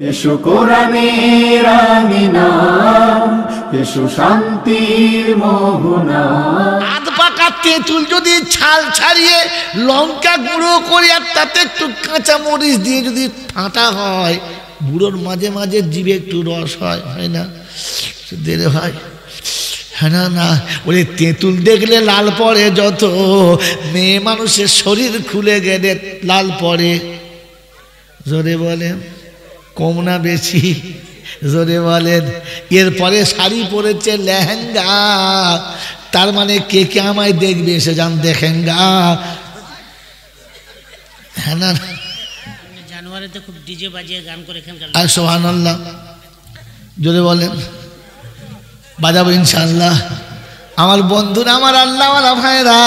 এসো কোরআনের আমিনা, এসো শান্তির মোহনা। আধ পাকা তেঁতুল যদি ছাল ছাড়িয়ে লঙ্কা গুঁড়ো করে আর তাতে একটু কাঁচা মরিচ দিয়ে যদি ফাটা হয়, বুড়োর মাঝে মাঝে জিভে একটু রস হয়, হয় না? দেরে হয়, হ্যাঁ না? না, ওই তেঁতুল দেখলে লাল পড়ে যত, মেয়ে মানুষের শরীর খুলে গেলে লাল পড়ে। জোরে বলেন, কম না বেশি? জোরে বলেন। এরপরে শাড়ি পরেছে লেহেঙ্গা, তার মানে কে কে আমায় দেখবে এসে যান দেখেঙ্গা, হ্যাঁ না? জানুয়ারিতে খুব ডিজে বাজিয়ে গান করে এখানকার। আর সুবহানাল্লাহ, জোরে বলেন। বাজাবো ইনশাআল্লাহ। আমার বন্ধুরা, আমার আল্লাহওয়ালা ভাইরা,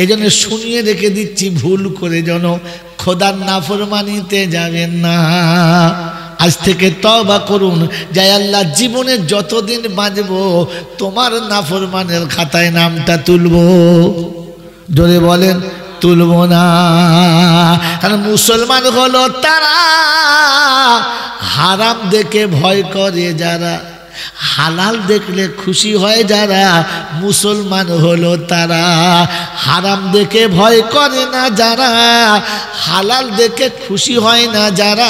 এই জন্য শুনিয়ে রেখে দিচ্ছি, ভুল করে যেন খোদার নাফরমানিতে যাবেন না। আজ থেকে তওবা করুন, যাই আল্লাহ জীবনে যতদিন বাঁচবো তোমার নাফরমানের খাতায় নামটা তুলবো। জোরে বলেন, তুলবো না। কারণ মুসলমান হলো তারা হারাম দেখে ভয় করে যারা, হালাল দেখলে খুশি হয় যারা, মুসলমান হলো তারা। হারাম দেখে ভয় করে না যারা, হালাল দেখে খুশি হয় না যারা,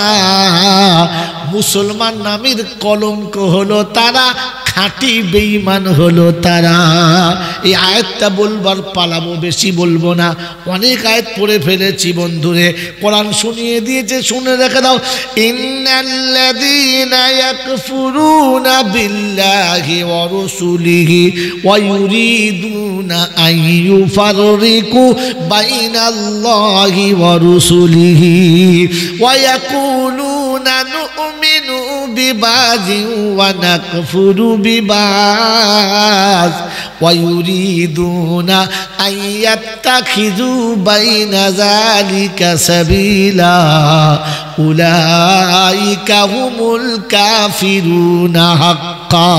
মুসলমান নামের কলঙ্ক হলো তারা, খাঁটি বেঈমান হলো তারা। এই আয়াতটা বলবার পালাবো, বেশি বলবো না, অনেক আয়াত পড়ে ফেলেছি বন্ধুরে। কোরআন শুনিয়ে দিয়েছে, শুনে রেখে দাও। ইন্নাল্লাযীনা ইয়াকফুরুনা বিল্লাহি ওয়া রাসূলিহি ওয়া ইউরিদুনা আন ইউফাররিকু বাইনাল্লাহি ওয়া রাসূলিহি ওয়া ইয়াকুলুনা নু'মিনু বিবাযিন ওয়া নাকফুরু বিবায ওয়া ইউরিদুনা আন ইয়াত্তাখিযু বাইনা যালিকা সাবিলা উলাইকা হুমুল কাফিরুনা হাক্কা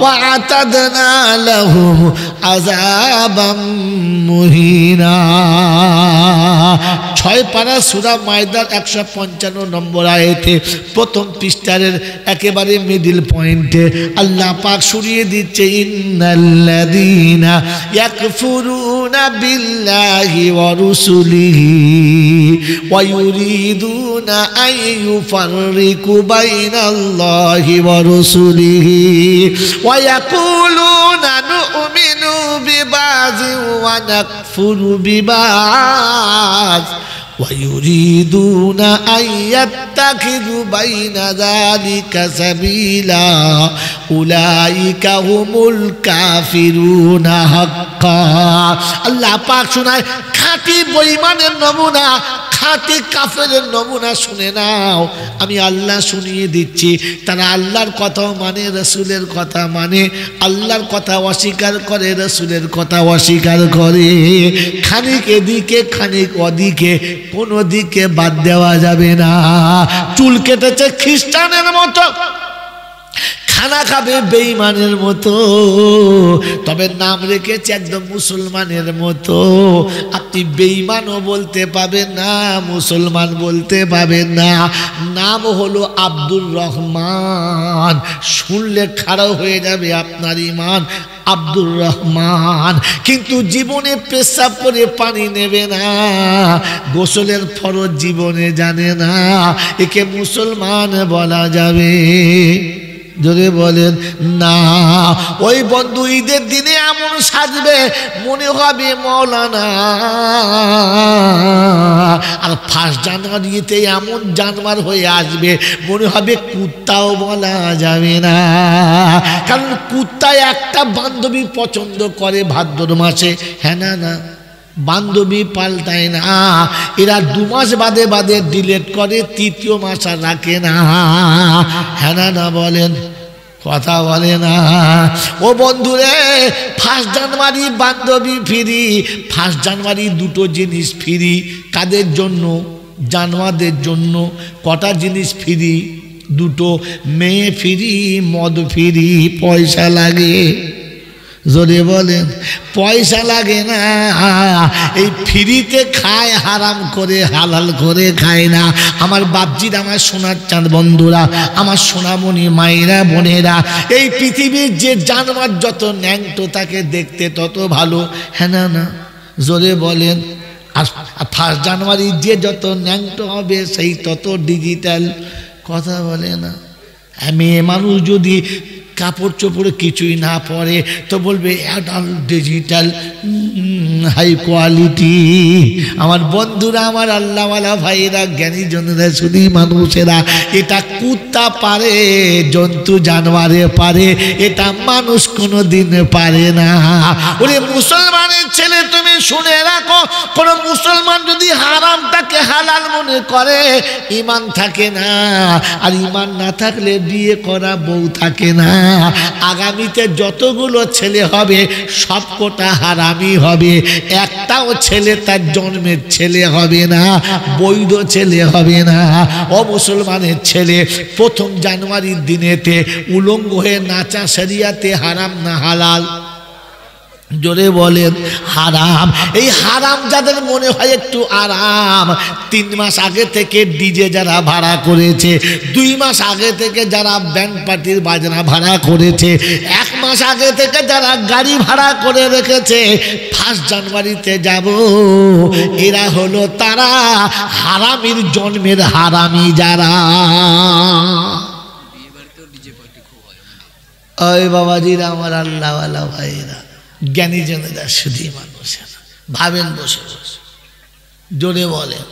ওয়া আতাদনা লাহুম আযাবাম মুহিনা। 6 পারা সূরা মায়দার 155 নম্বর আয়াতে প্রথম পৃষ্ঠার একেবারে মিডল পয়েন্টে আল্লাহ পাক শুনিয়ে দিচ্ছে, ইন্নাল্লাযীনা ইয়াকফুরুনা বিল্লাহি ওয়া রাসূলিহি ওয়া ইউরিদুনা আন ইউফাররিকু বাইনাল্লাহি ওয়া রাসূলিহি ওয়া ইয়াকুলুনা নু'মিনু বিবাযিন ওয়া নাকফুরু বিবায ওয়া ইউরিদুনা আন ইয়াত্তাখিযু বাইনা যালিকা সাবিলা উলাইকা হুমুল কাফিরুনা হাক্কা। আল্লাহ পাক শোনায় খাঁটি বেঈমানের নমুনা, খাঁটি কাফেরের নমুনা শুনে নাও। আমি আল্লাহ শুনিয়ে দিচ্ছি, তারা আল্লাহর কথাও মানে, রসুলের কথা মানে, আল্লাহর কথা অস্বীকার করে, রসুলের কথা অস্বীকার করে। খানিক এদিকে খানিক ওদিকে, কোনো দিকে বাদ দেওয়া যাবে না। চুল কেটেছে খ্রিস্টানের মতো, খানা খাবে বেঈমানের মতো, তবে নাম রেখেছে একদম মুসলমানের মতো। আপনি বেঈমানও বলতে পাবেন না, মুসলমান বলতে পাবেন না। নাম হলো আব্দুর রহমান, শুনলে খাড়া হয়ে যাবে আপনার ঈমান, আব্দুর রহমান। কিন্তু জীবনে পেশাব করে পানি নেবে না, গোসলের ফরজ জীবনে জানে না, একে মুসলমান বলা যাবে? জোরে বলেন না। ওই বন্ধু ঈদের দিনে এমন সাজবে মনে হবে মৌলানা, আর 1 জানুয়ারিতে এমন জানোয়ার হয়ে আসবে মনে হবে কুত্তাও বলা যাবে না। কারণ কুত্তা একটা বান্ধবী পছন্দ করে ভাদ্র মাসে, হ্যাঁ না? না, বান্ধবী পাল্টায় না। এরা 2 মাস বাদে বাদে ডিলেট করে, 3য় মাস আর রাখে না, হ্যাঁ না? বলেন, কথা বলে না। ও বন্ধুরে, 1 জানুয়ারি বান্ধবী ফ্রি, 1 জানুয়ারি 2টো জিনিস ফ্রি। কাদের জন্য? জানোয়ারদের জন্য। কটা জিনিস ফ্রি? 2টো। মেয়ে ফ্রি, মদ ফ্রি, পয়সা লাগে। জোরে বলেন, পয়সা লাগে না, এই ফ্রিতে খায়, হারাম করে হালাল করে খায় না। আমার বাপজির, আমার সোনার চাঁদ বন্ধুরা, আমার সোনামণি মায়েরা বোনেরা, এই পৃথিবীর যে জানোয়ার যত ন্যাংটো তাকে দেখতে তত ভালো, হ্যাঁ না না? জোরে বলেন। আর 1 জানুয়ারি যে যত ন্যাংটো হবে সেই তত ডিজিটাল। কথা বলে না? মেয়ে মানুষ যদি কাপড় চোপড়ে কিছুই না পরে তো বলবে অ্যাডাল্ট, ডিজিটাল, হাই কোয়ালিটি। আমার বন্ধুরা, আমার আল্লাহওয়ালা ভাইয়েরা, জ্ঞানী জনেরা, শুধু মানুষেরা, এটা কুত্তা পারে, জন্তু জানোয়ারে পারে, এটা মানুষ কোনো দিন পারে না। ওরে মুসলমানের ছেলে, তুমি শুনে রাখো, কোন মুসলমান যদি হারামটাকে হালাল মনে করে, ঈমান থাকে না। আর ঈমান না থাকলে বিয়ে করা বউ থাকে না। আগামীতে যতগুলো ছেলে হবে সবকটা হারামি হবে, একটাও ছেলে তার জন্মের ছেলে হবে না, বৈধ ছেলে হবে না। ও মুসলমানের ছেলে, 1 জানুয়ারির দিনেতে উলঙ্গ হয়ে নাচা শরিয়াতে হারাম না হালাল? জোরে বলেন হারাম। এই হারাম যাদের মনে হয় একটু আরাম, 3 মাস আগে থেকে ডিজে যারা ভাড়া করেছে, 2 মাস আগে থেকে যারা ব্যান্ড পার্টির বাজনা ভাড়া করেছে, 1 মাস আগে থেকে যারা গাড়ি ভাড়া করে রেখেছে 1 জানুয়ারিতে যাব, এরা হলো তারা হারামির জন্মের হারামি যারা। ওই বাবাজিরা, আমার আল্লাহওয়ালা ভাইরা, জ্ঞানী জনেরা, শুধু মানুষেরা, ভাবেন বসে বসে। জোরে বলেন,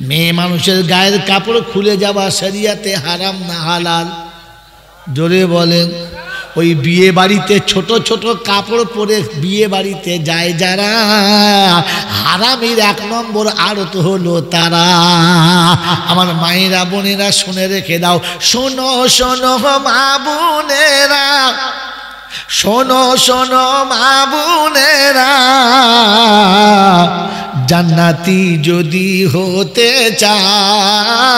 মেয়ে মানুষের গায়ের কাপড় খুলে যাওয়া শরিয়াতে হারাম না হালাল? জোরে বলেন। ওই বিয়ে বাড়িতে ছোট ছোট কাপড় পরে বিয়ে বাড়িতে যায় যারা, হারামির 1 নম্বর আড়ত হলো তারা। আমার মায়েরা বোনেরা শুনে রেখে দাও, শোনো শোনো মা বোনেরা, শোনো শোনো মা বোনেরা, জান্নাতি যদি হতে চাও,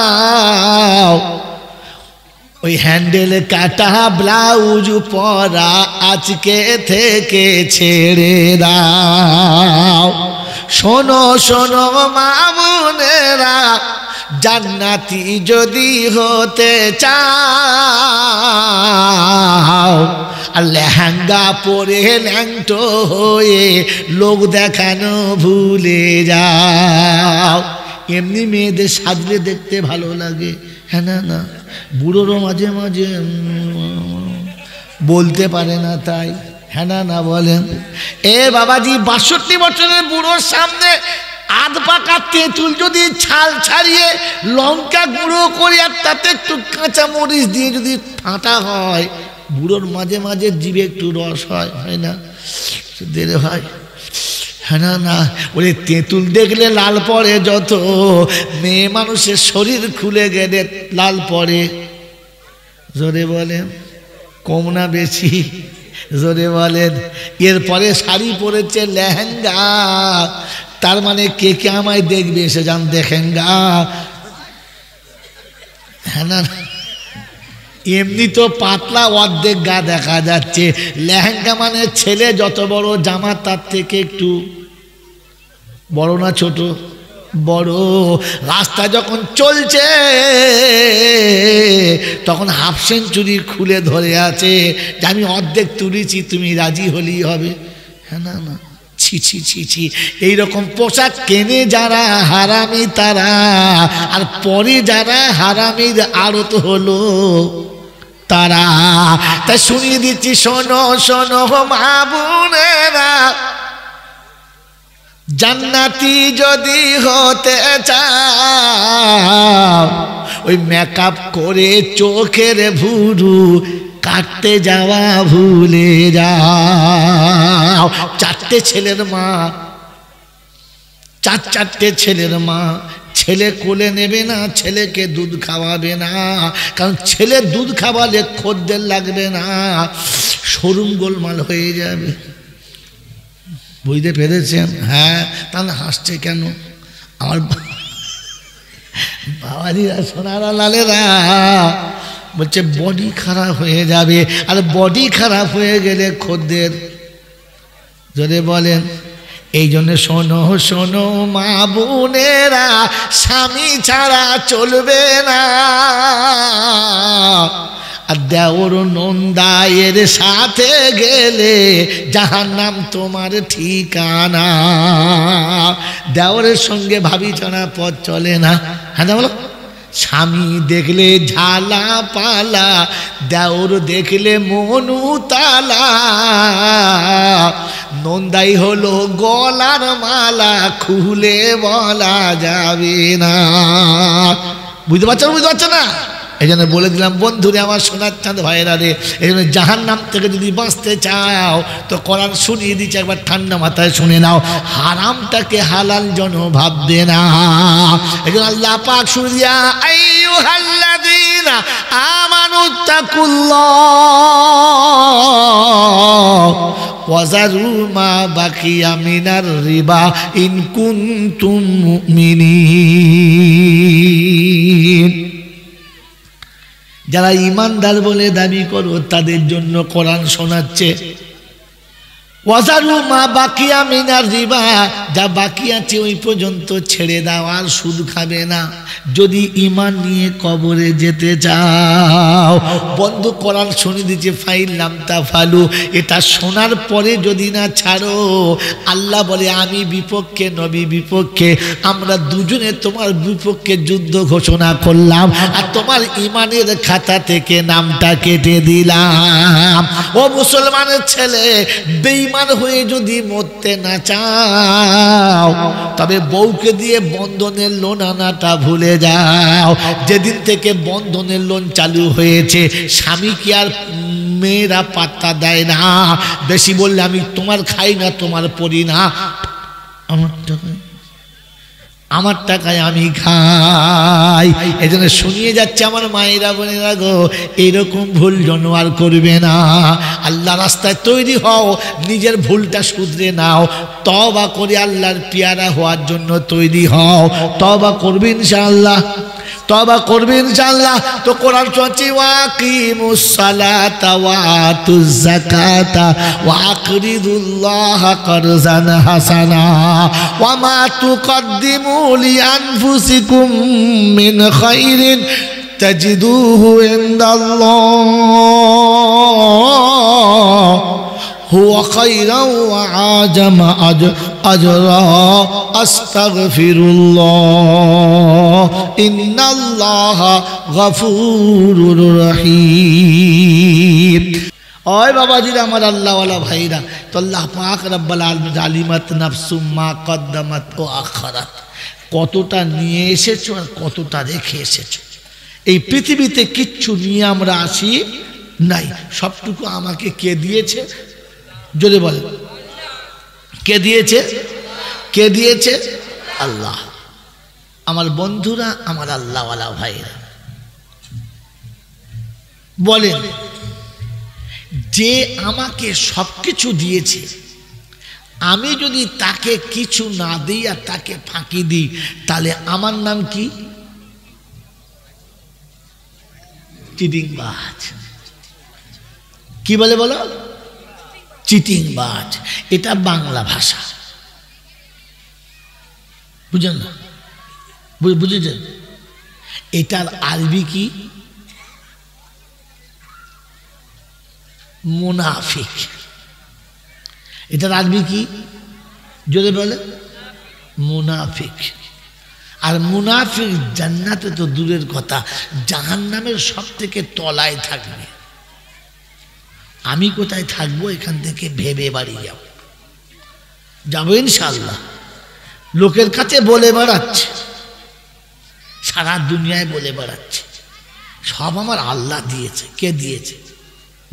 ওই হ্যান্ডেল কাটা ব্লাউজ পরা আজকে থেকে ছেড়ে দাও। শোনো শোনো মা বোনেরা, জান্নাতি যদি হতে চাও, আর লেহেঙ্গা পরে ল্যাংটো হয়ে লোক দেখানো ভুলে যাও। এমনি মেয়েদের সাজলে দেখতে ভালো লাগে, হ্যাঁ না না? বুড়োরও মাঝে মাঝে বলতে পারে না, তাই হ্যাঁ না না বলেন? এ বাবাজি, 62 বছরের বুড়োর সামনে আধ পাকা তেঁতুল যদি ছাল ছাড়িয়ে লঙ্কা গুঁড়ো করে আর তাতে একটু কাঁচা মরিচ দিয়ে যদি ফাটা হয়, বুড়োর মাঝে মাঝে জিভে একটু রস হয়, হয় না? দেরে হয়, হ্যাঁ না না? ওই তেঁতুল দেখলে লাল পড়ে যত, মেয়ে মানুষের শরীর খুলে গেলে লাল পড়ে। জোরে বলেন, কম না বেশি? জোরে বলেন। এরপরে শাড়ি পরেছে, লেহেঙ্গা, তার মানে কে কে আমায় দেখবে এসে যান দেখেঙ্গা, হ্যাঁ না? এমনি তো পাতলা অর্ধেক গা দেখা যাচ্ছে, লেহেঙ্গা মানে ছেলে যত বড় জামা তার থেকে একটু বড় না ছোট? বড়। রাস্তা যখন চলছে তখন হাফ সেঞ্চুরি খুলে ধরে আছে যে আমি অর্ধেক তুলেছি, তুমি রাজি হলেই হবে, হ্যাঁ না না? ছি ছি ছি ছি। এইরকম পোশাক কেনে যারা হারামি তারা, আর পরে যারা হারামির আড়ত হলো তারা। তাই শুনিয়ে দিচ্ছি, শোনো শোনো মা বোনেরা, জান্নাতি যদি হতে চাও, ওই মেকআপ করে চোখের ভুরু কাটতে যাওয়া ভুলে যাও। 4টে ছেলের মা, 4 ছেলের মা, ছেলে কোলে নেবে না, ছেলেকে দুধ খাওয়াবে না, কারণ ছেলে দুধ খাওয়ালে খদ্দের লাগবে না, শোরুম গোলমাল হয়ে যাবে। বুঝতে পেরেছেন? হ্যাঁ। তাহলে হাসছে কেন? আমার বাবাজিরা, সোনারা, লালেরা বলছে বডি খারাপ হয়ে যাবে, আর বডি খারাপ হয়ে গেলে খদ্দের জোরে বলেন। এই জন্য শোনো শোনো মা বোনেরা, স্বামী ছাড়া চলবে না। আর দেওর নন্দায়ের সাথে গেলে জাহান্নাম তোমার ঠিকানা। দেওরের সঙ্গে ভাবি ছাড়া পথ চলে না। হ্যাঁ বলো। স্বামী দেখলে ঝালা পালা, দেওর দেখলে মনুতালা। নন্দাই হলো গলার মালা, খুলে বলা যাবে না। বুঝতে পারছো না? এই জন্য বলে দিলাম বন্ধুরে আমার, সোনার চাঁদ ভাইয়েরা রে, এই জন্য জাহান্নাম থেকে যদি বাঁচতে চাও তো কোরআন শুনিয়ে দিচ্ছে, একবার ঠান্ডা মাথায় শুনে নাও। হারামটাকে হালাল যেন ভাববে না। এই জন্য আল্লাহ পাক শুনিয়া আইয়ুহাল্লাযীনা আমানুত্তাকুল্লাহ ওয়াজারু মা বাকিয়া মিনার রিবা ইন কুনতুম মুমিনিন। যারা ইমানদার বলে দাবি করো তাদের জন্য কোরআন শোনাচ্ছে, ওয়াজারু মা বাকিয়া মিনার রিবা, যা বাকি আছে ওই পর্যন্ত ছেড়ে দাও, আর সুদ খাবে না যদি ঈমান নিয়ে কবরে যেতে চাও। বন্ধু কোরআন শুনে দিচ্ছে ফাইল লাম তাফালু, এটা শোনার পরে যদি না ছাড়ো, আল্লাহ বলে আমি বিপক্ষে, নবী বিপক্ষে, আমরা দুজনে তোমার বিপক্ষে যুদ্ধ ঘোষণা করলাম, আর তোমার ঈমানের খাতা থেকে নামটা কেটে দিলাম। ও মুসলমানের ছেলে, বেঈমান হয়ে যদি মরতে না চাও তবে বউকে দিয়ে বন্ধনের লোন আনাটা ভুলে যাও। যেদিন থেকে বন্ধনের লোন চালু হয়েছে, স্বামী কি আর মেয়েরা পাত্তা দেয় না। বেশি বললে আমি তোমার খাই না, তোমার পড়ি না, আমার টাকায় আমি খাই। এই জন্য শুনিয়ে যাচ্ছে আমার মায়েরা বোনেরা গো, এরকম ভুল যেন আর করবে না। আল্লাহ রাস্তায় তৈরি হও, নিজের ভুলটা শুধরে নাও, তওবা করে আল্লাহর পেয়ারা হওয়ার জন্য তৈরি হও। তওবা করবে ইনশাআল্লাহ, তওবা করবে ইনশাআল্লাহ। তো কোরআন চলছে ওয়াকিমুস সালাতা ওয়া আতুজ যাকাতা ওয়া আকরিদুল্লাহ কারজান হাসানা ওয়া মা তুকদ্দিমু লিআনফুসিকুম মিন খাইরিন তাজিদুহু ইনদাল্লাহ হুয়া খায়রান ওয়া আজামা আজরা আস্তাগফিরুল্লাহ ইন্নাল্লাহা গফুরুর রহিম। ওই বাবাজিরা, আমার আল্লাহওয়ালা ভাইরা, তো আল্লাহ পাক রব্বুল আলামিন আলিমাত নাফসুম মা কদ্দামাত ওয়া আখারাত, কতটা নিয়ে এসেছো আর কতটা রেখে এসেছো। এই পৃথিবীতে কিচ্ছু নিয়ে আমরা আসি নাই, সবটুকু আমাকে কে দিয়েছে? জোরে বলে, কে দিয়েছে? কে দিয়েছে? আল্লাহ। আমার বন্ধুরা, আমার আল্লাহওয়ালা ভাইরা, বলেন যে আমাকে সবকিছু দিয়েছে, আমি যদি তাকে কিছু না দিই আর তাকে ফাঁকি দিই, তাহলে আমার নাম কি? চিটিংবাজ। কি বলে বলো? চিটিংবাজ। এটা বাংলা ভাষা, বুঝলেন না? বুঝেছেন? এটার আরবি কি? মুনাফিক। এটার আরবি কি? যদি বলে মুনাফিক। আর মুনাফিক জান্নাতে তো দূরের কথা, জাহান্নামের সব থেকে তলায় থাকবে। আমি কোথায় থাকবো এখান থেকে ভেবে বাড়ি যাবো ইনশাআল্লাহ। লোকের কাছে বলে বেড়াচ্ছে, সারা দুনিয়ায় বলে বেড়াচ্ছে সব আমার আল্লাহ দিয়েছে। কে দিয়েছে?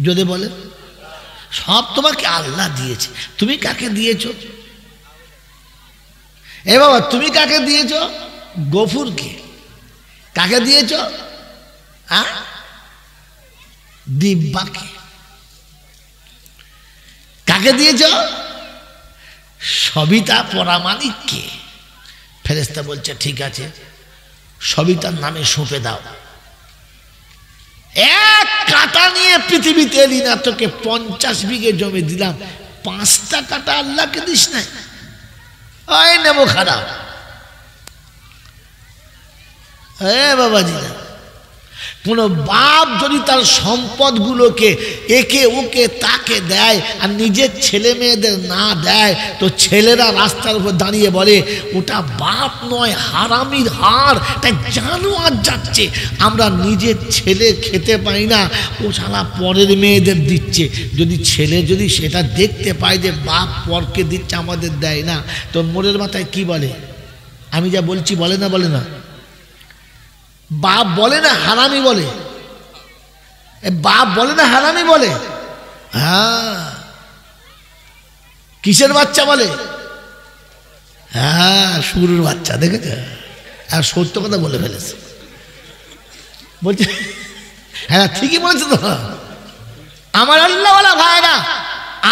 যদি বলে সব তোমাকে আল্লাহ দিয়েছে। তুমি কাকে দিয়েছ? এ বাবা, তুমি কাকে দিয়েছ? গফুরকে। কাকে দিয়েছ? দিব্যাকে। কাকে দিয়েছ? সবিতা পরামানিককে। ফেরেশতা বলছে ঠিক আছে, সবিতার নামে সঁপে দাও। এক কাঁটা নিয়ে পৃথিবীতে এলি না, তোকে 50 বিঘে জমি দিলাম, 5 টাকাটা আল্লাহকে দিস না, ওই নেবো খারাপ। বাবাজি না, কোনো বাপ যদি তার সম্পদগুলোকে একে ওকে তাকে দেয় আর নিজের ছেলে মেয়েদের না দেয়, তো ছেলেরা রাস্তার উপর দাঁড়িয়ে বলে ওটা বাপ নয়, হারামির হাড়, তাই জানোয়ার যাচ্ছে। আমরা নিজের ছেলে খেতে পাই না, ও শালা পরের মেয়েদের দিচ্ছে। যদি ছেলে যদি সেটা দেখতে পায় যে বাপ পরকে দিচ্ছে, আমাদের দেয় না, তো মোড়ের মাথায় কি বলে? আমি যা বলছি বলে না? বলে না? বাপ বলে না হারামি বলে? বাপ বলে না হারামি বলে? হ্যাঁ। কিসের বাচ্চা বলে? হ্যাঁ, শুরুর বাচ্চা। দেখেছে? আর সত্য কথা বলে ফেলেছে। বলছে হ্যাঁ ঠিকই বলেছে তো। আমার আল্লাহওয়ালা ভাইরা,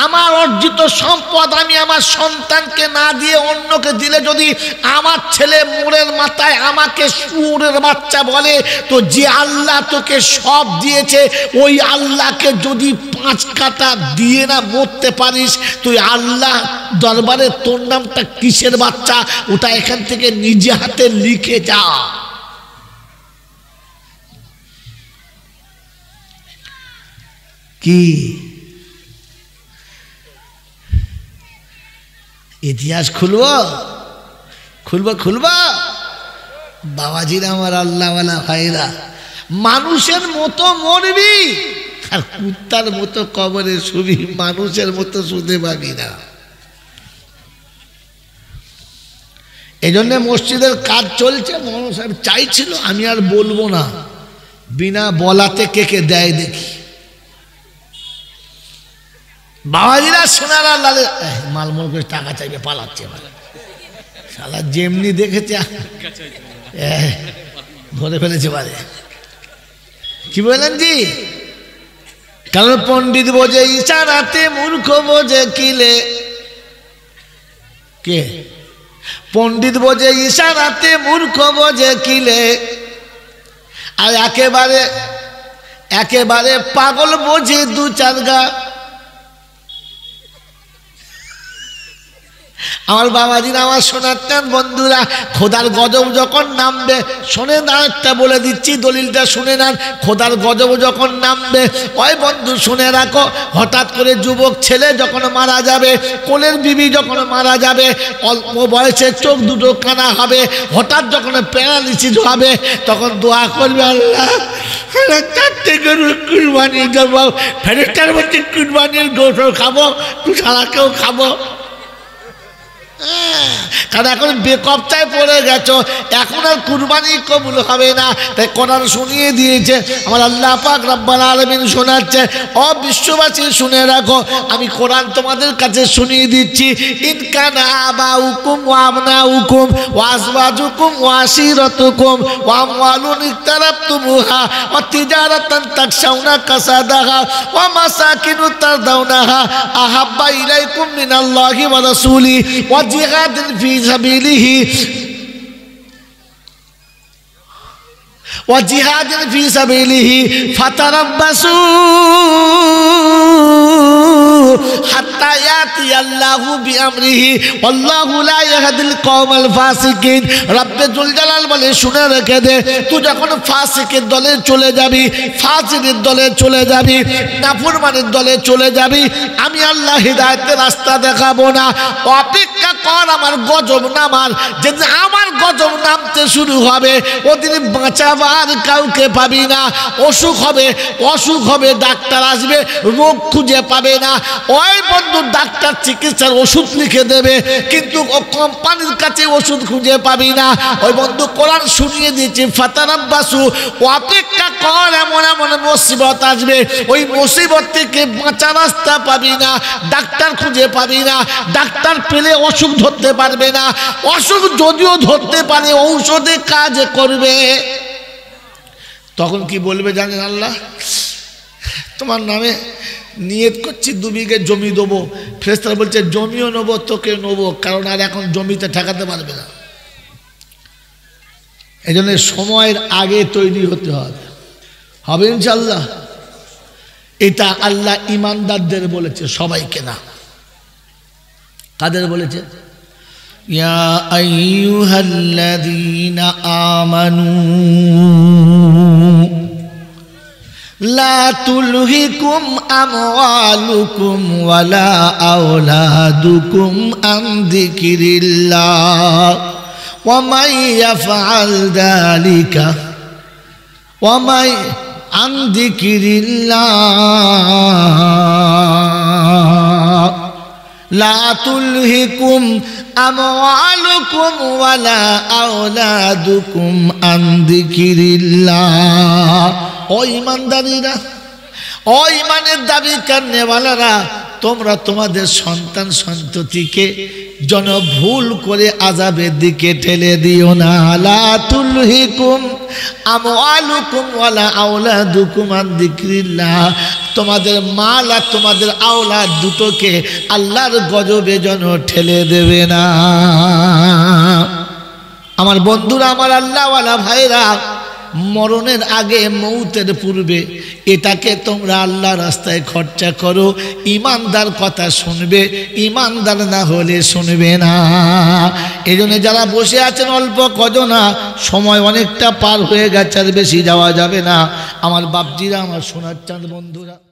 আমার অর্জিত সম্পদ আমি আমার সন্তানকে না দিয়ে অন্যকে দিলে যদি আমার ছেলে মোড়ের মাথায় আমাকে শুয়োরের বাচ্চা বলে, তো যে আল্লাহ তোকে সব দিয়েছে ওই আল্লাহকে যদি 5 কাটা দিয়ে না মরতে পারিস, তুই আল্লাহ দরবারে তোর নামটা কিসের বাচ্চা, ওটা এখান থেকে নিজে হাতে লিখে যা। কি ইতিহাস খুলব বাবাজিরা, আমার আল্লাহওয়ালা ভাইরা, মানুষের মতো মরবি আর কুত্তার মতো কবরে শুবি, মানুষের মতো শুতে পাবি না। এই জন্যে মসজিদের কাজ চলছে। মৌলানা সাহেব চাইছিল, আমি আর বলবো না, বিনা বলাতে কে কে দেয় দেখি। বাবাজিরা সোনার আল্লাহ মালমল করে টাকা চাইবে, পালাচ্ছে শালা, যেমনি দেখেছে ধরে ফেলেছে বারে। কি বললেন জি? কারণ পণ্ডিত বোঝে ইশারাতে, মূর্খ বোঝে কিলে। কে? পণ্ডিত বোঝে ইশারাতে, মূর্খ বোঝে কিলে। আর একেবারে পাগল বোঝে 2-4 গা। আমার বাবাজিরা, আমার সোনার চাঁদ বন্ধুরা, খোদার গজব যখন নামবে, শোনেন আরেকটা বলে দিচ্ছি, দলিলটা শুনে নেন। খোদার গজব যখন নামবে, ওই বন্ধু শুনে রাখো, হঠাৎ করে যুবক ছেলে যখন মারা যাবে, কোলের বিবি যখন মারা যাবে, অল্প বয়সে চোখ দুটো কানা হবে, হঠাৎ যখন প্যারালিসিস হবে, তখন দোয়া করবে, আল্লাহ 4টে গরু কুরবানি দেবো, ফেরেশতার মধ্যে কুরবানির গোশত খাবো, তুই সারাকেও খাবো। কারণ এখন বেকবচায় পড়ে গেছো, এখন আর কুরবানি কবুল হবে না। তাই কোরআন শুনিয়ে দিয়েছে আমার আল্লাহ পাক রব্বুল আলামিন, শোনাচ্ছে, ও বিশ্ববাসী শুনে রাখো, আমি কোরআন তোমাদের কাছে শুনিয়ে দিচ্ছি। ইন কানা আবাউকুম ওয়া আবনাউকুম ওয়া আজওয়াজুকুম ওয়া আশিরাতুকুম ওয়া আমওয়ালুন ইকতারাবতুমুহা ওয়া তিজারাতান তাকশাউনা কাসাদাহা ওয়া মাসাকিনু তারদাউনাহা আহাব্বা ইলাইকুম মিনাল্লাহি ওয়া রাসূলিহি ওয়া জিহাদিন ফি সাবিলিহি وجهاد في سبيله فتربصوا حتى يأتي الله بأمره والله لا يهدي القوم الفاسقين। রব্বে জুল জালাল বলে, শুনে রেখে দে, তুই যখন ফাসিকের দলে চলে যাবি, ফাসিকের দলে চলে যাবি, নাফরমানের দলে চলে যাবি, আমি আল্লাহ হিদায়াতের রাস্তা দেখাবো না। অপেক্ষা কর আমার গজব নামার। যেদিন আমার গজব নামতে শুরু হবে, ওদিন বাঁচাবার কাউকে পাবি না। অসুখ হবে, ডাক্তার আসবে, রোগ খুঁজে পাবে না। ওই বন্ধু ডাক্তার চিকিৎসার ওষুধ লিখে দেবে, কিন্তু কোম্পানির কাছে ওষুধ খুঁজে পাবি না। ওই বন্ধু কোরআন শুনিয়ে দিয়েছে, ফাতারাব্বাসু, অপেক্ষা কর, এমন এমন মুসিবত আসবে, ওই মুসিবত থেকে বাঁচার রাস্তা পাবি না, ডাক্তার খুঁজে পাবি না। ডাক্তার পেলে অসুখ ধরতে পারবে না, অসুখ যদিও ধরতে পারে ঔষধে কাজ করবে। তখন কি বলবে জানেন? আল্লাহ তোমার নামে নিয়ত করছি 2 বিঘে জমি দেবো। ফেরেশতারা বলছে, জমিও নেবো, তোকে নেবো, কারণ আর এখন জমিতে ঠেকাতে পারবে না। এই জন্য সময়ের আগে তৈরি হতে হবে ইনশাল্লাহ। এটা আল্লাহ ইমানদারদের বলেছে, সবাইকে না। কাদের বলেছে? ইয়া আইয়ুহাল্লাযীনা আমানু লা তুলহিকুম আমওয়ালুকুম ওয়ালা আওলাদুকুম আন যিকরিল্লাহ ওয়া মান ইয়াফআল যালিকা ওয়া মান আন যিকরিল্লাহ লা তুলহিকুম আমওয়ালুকুম ওয়ালা আওলাদুকুম আন যিকরিল্লাহ। ও ঈমানদারীরা, ও ঈমানের দাবি কান্নেওয়ালারা, তোমরা তোমাদের সন্তান সন্ততিকে যেন ভুল করে আযাবের দিকে ঠেলে দিও না। লা তুলহিকুম আমওয়ালুকুম ওয়ালা আওলাদুকুম আন যিকরিল্লাহ, তোমাদের মাল আর তোমাদের আওলাদ দুটোকে আল্লাহর গজবে যেন ঠেলে দেবে না। আমার বন্ধুরা, আমার আল্লাহওয়ালা ভাইরা, মরণের আগে, মৌতের পূর্বে এটাকে তোমরা আল্লাহ রাস্তায় খরচা করো। ইমানদার কথা শুনবে, ইমানদার না হলে শুনবে না। এই জন্য যারা বসে আছেন অল্প কজনা, সময় অনেকটা পার হয়ে গেছে, আর বেশি যাওয়া যাবে না। আমার বাপজিরা, আমার সোনার চাঁদ বন্ধুরা।